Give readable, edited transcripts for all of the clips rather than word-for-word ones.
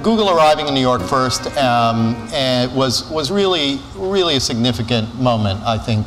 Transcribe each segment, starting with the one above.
Google arriving in New York first was really a significant moment, I think.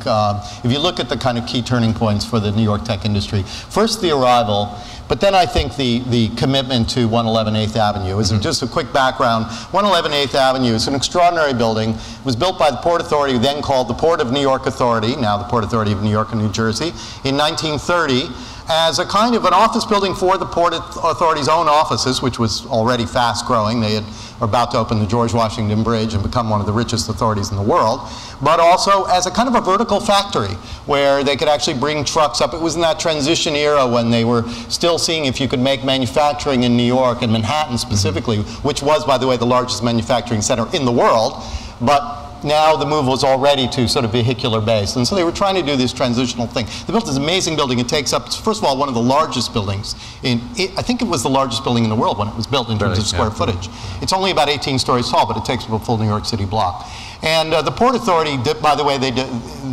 If you look at the kind of key turning points for the New York tech industry, first the arrival, but then I think the commitment to 111 8th Avenue. As just a quick background, 111 8th Avenue is an extraordinary building. It was built by the Port Authority, then called the Port of New York Authority, now the Port Authority of New York and New Jersey, in 1930. As a kind of an office building for the Port Authority's own offices, which was already fast growing. They were about to open the George Washington Bridge and become one of the richest authorities in the world, but also as a kind of a vertical factory where they could actually bring trucks up. It was in that transition era when they were still seeing if you could make manufacturing in New York and Manhattan specifically, which was, by the way, the largest manufacturing center in the world, but now the move was already to sort of vehicular based. And so they were trying to do this transitional thing. They built this amazing building. It takes up, first of all, one of the largest buildings. I think it was the largest building in the world when it was built in terms of square footage. It's only about 18 stories tall, but it takes up a full New York City block. And the Port Authority, by the way, they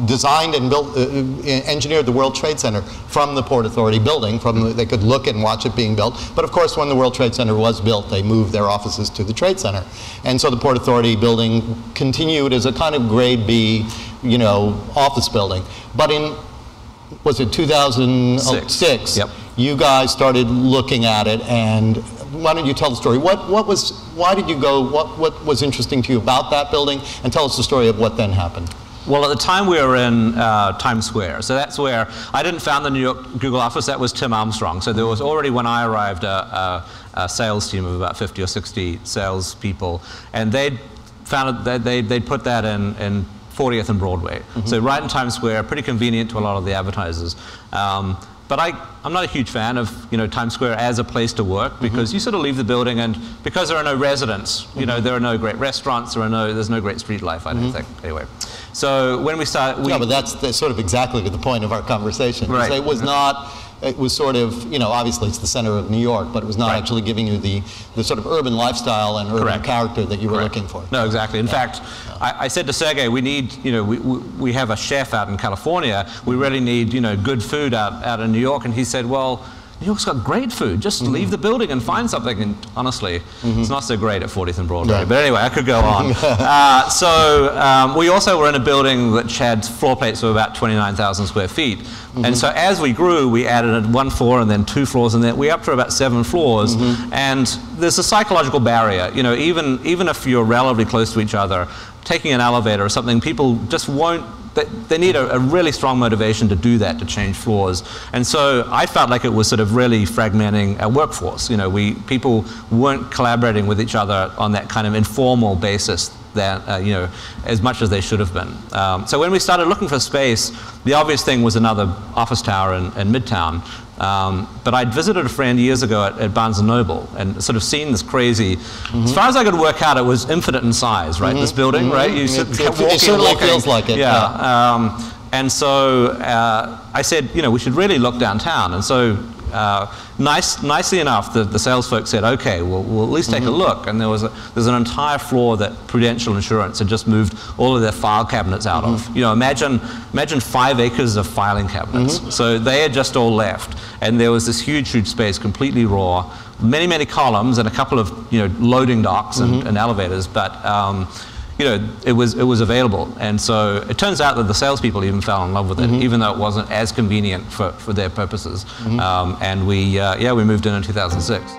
designed and built, engineered the World Trade Center from the Port Authority building. They could look and watch it being built. But of course, when the World Trade Center was built, they moved their offices to the Trade Center. And so the Port Authority building continued as a kind of grade B, office building. But in, was it 2006? Yep. You guys started looking at it, and why don't you tell the story? Why did you go, what was interesting to you about that building, and tell us the story of what then happened. Well, at the time we were in Times Square, so that's where, I didn't found the New York Google office, that was Tim Armstrong. So there was already, when I arrived, a sales team of about 50 or 60 salespeople, and they'd put that in 40th and Broadway. So right in Times Square, pretty convenient to a lot of the advertisers. But I'm not a huge fan of Times Square as a place to work, because you sort of leave the building, and because there are no residents, there are no great restaurants, there's no great street life, I don't think. Anyway, so when we started, no, but that's sort of exactly the point of our conversation. Right. It was not. It was sort of, obviously it's the center of New York, but it was not actually giving you the sort of urban lifestyle and urban character that you were looking for. No, exactly. In fact, I said to Sergey, we need, we have a chef out in California. We really need, good food out in New York. And he said, well, New York's got great food. Just leave the building and find something. And honestly, it's not so great at 40th and Broadway. Right. But anyway, I could go on. We also were in a building which had floor plates of about 29,000 square feet. And so as we grew, we added 1 floor and then 2 floors, and then we're up to about 7 floors. And there's a psychological barrier. Even if you're relatively close to each other, taking an elevator or something, people just won't. They need a really strong motivation to do that, to change floors. And so I felt like it was sort of really fragmenting our workforce. People weren't collaborating with each other on that kind of informal basis that, as much as they should have been. So when we started looking for space, the obvious thing was another office tower in Midtown. But I'd visited a friend years ago at Barnes & Noble and sort of seen this crazy, as far as I could work out, it was infinite in size, right? This building, right? You it certainly feels like it. Yeah. And so I said, we should really look downtown. And so nicely enough, the sales folks said, okay, we'll at least take a look. And there's an entire floor that Prudential Insurance had just moved all of their file cabinets out of. Imagine 5 acres of filing cabinets. So they had just all left. And there was this huge space, completely raw, many columns and a couple of loading docks and elevators. But it was available, and so it turns out that the salespeople even fell in love with it, even though it wasn't as convenient for their purposes. And we moved in 2006.